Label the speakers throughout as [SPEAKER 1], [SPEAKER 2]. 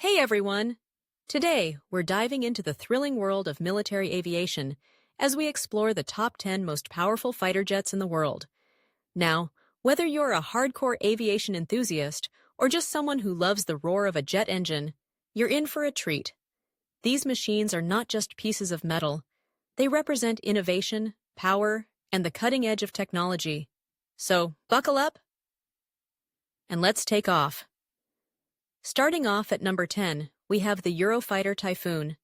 [SPEAKER 1] Hey everyone! Today, we're diving into the thrilling world of military aviation as we explore the top 10 most powerful fighter jets in the world. Now, whether you're a hardcore aviation enthusiast or just someone who loves the roar of a jet engine, you're in for a treat. These machines are not just pieces of metal. They represent innovation, power, and the cutting edge of technology. So, buckle up and let's take off. Starting off at number 10, we have the Eurofighter Typhoon.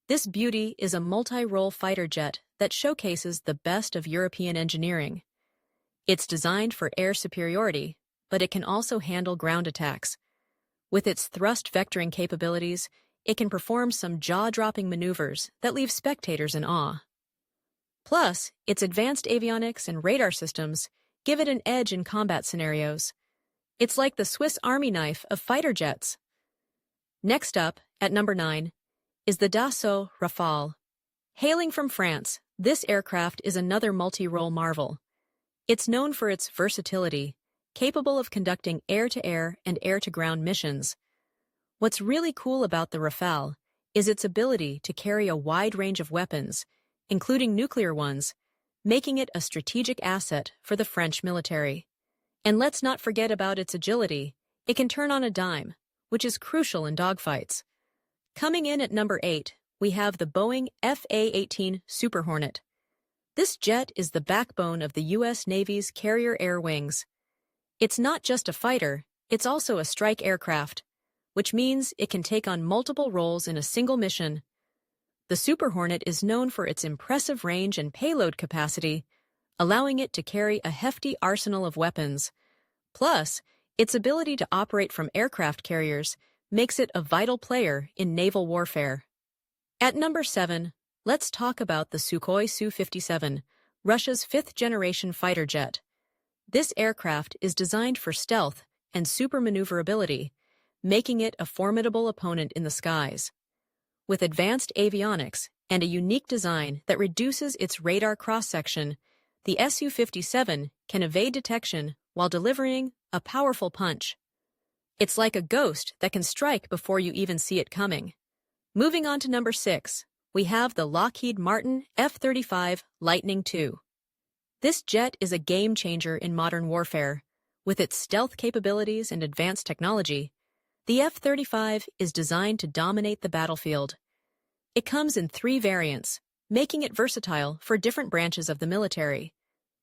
[SPEAKER 1] This beauty is a multi-role fighter jet that showcases the best of European engineering. It's designed for air superiority, but it can also handle ground attacks. With its thrust vectoring capabilities, it can perform some jaw-dropping maneuvers that leave spectators in awe. Plus, its advanced avionics and radar systems give it an edge in combat scenarios. It's like the Swiss Army knife of fighter jets. Next up, at number 9, is the Dassault Rafale. Hailing from France, this aircraft is another multi-role marvel. It's known for its versatility, capable of conducting air-to-air and air-to-ground missions. What's really cool about the Rafale is its ability to carry a wide range of weapons, including nuclear ones, making it a strategic asset for the French military. And let's not forget about its agility. It can turn on a dime, which is crucial in dogfights. Coming in at number 8, we have the Boeing FA-18 Super Hornet. This jet is the backbone of the U.S. Navy's Carrier Air Wings. It's not just a fighter, it's also a strike aircraft, which means it can take on multiple roles in a single mission. The Super Hornet is known for its impressive range and payload capacity, allowing it to carry a hefty arsenal of weapons. Plus, its ability to operate from aircraft carriers makes it a vital player in naval warfare. At number 7, let's talk about the Sukhoi Su-57, Russia's fifth-generation fighter jet. This aircraft is designed for stealth and super maneuverability, making it a formidable opponent in the skies. With advanced avionics and a unique design that reduces its radar cross-section, the Su-57 can evade detection while delivering a powerful punch. It's like a ghost that can strike before you even see it coming. Moving on to number 6, we have the Lockheed Martin F-35 Lightning II. This jet is a game-changer in modern warfare. With its stealth capabilities and advanced technology, the F-35 is designed to dominate the battlefield. It comes in 3 variants, making it versatile for different branches of the military.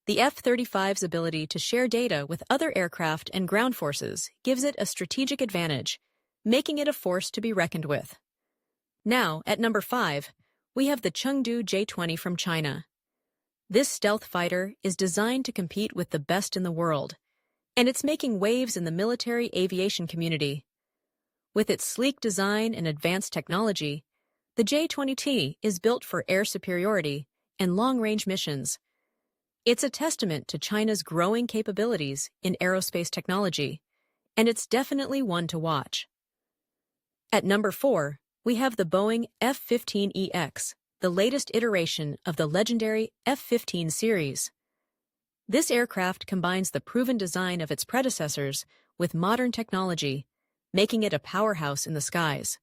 [SPEAKER 1] The F-35's ability to share data with other aircraft and ground forces gives it a strategic advantage, making it a force to be reckoned with. Now, at number 5, we have the Chengdu J-20 from China. This stealth fighter is designed to compete with the best in the world, and it's making waves in the military aviation community. With its sleek design and advanced technology, the J-20T is built for air superiority and long-range missions. It's a testament to China's growing capabilities in aerospace technology, and it's definitely one to watch. At number 4, we have the Boeing F-15EX, the latest iteration of the legendary F-15 series. This aircraft combines the proven design of its predecessors with modern technology, making it a powerhouse in the skies.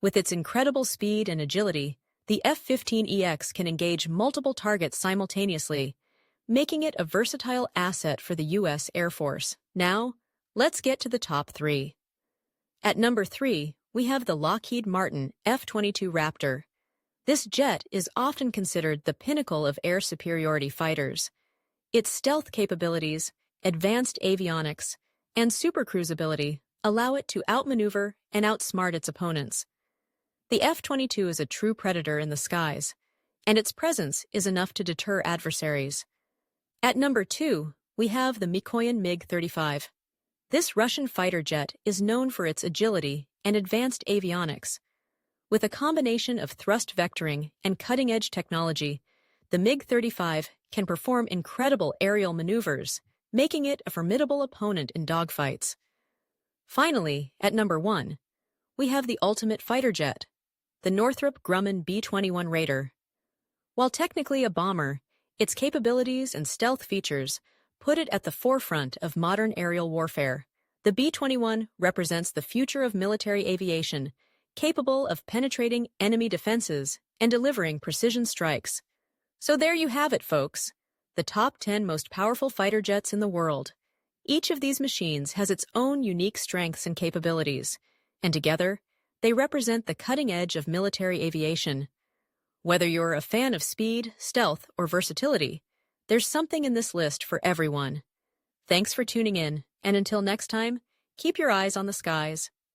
[SPEAKER 1] With its incredible speed and agility, the F-15EX can engage multiple targets simultaneously, making it a versatile asset for the U.S. Air Force. Now, let's get to the top 3. At number 3, we have the Lockheed Martin F-22 Raptor. This jet is often considered the pinnacle of air superiority fighters. Its stealth capabilities, advanced avionics, and supercruise ability allow it to outmaneuver and outsmart its opponents. The F-22 is a true predator in the skies, and its presence is enough to deter adversaries. At number 2, we have the Mikoyan MiG-35. This Russian fighter jet is known for its agility and advanced avionics. With a combination of thrust vectoring and cutting-edge technology, the MiG-35 can perform incredible aerial maneuvers, making it a formidable opponent in dogfights. Finally, at number 1, we have the ultimate fighter jet, the Northrop Grumman B-21 Raider. While technically a bomber, its capabilities and stealth features put it at the forefront of modern aerial warfare. The B-21 represents the future of military aviation, capable of penetrating enemy defenses and delivering precision strikes. So there you have it, folks. The top 10 most powerful fighter jets in the world. Each of these machines has its own unique strengths and capabilities, and together, they represent the cutting edge of military aviation. Whether you're a fan of speed, stealth, or versatility, there's something in this list for everyone. Thanks for tuning in, and until next time, keep your eyes on the skies.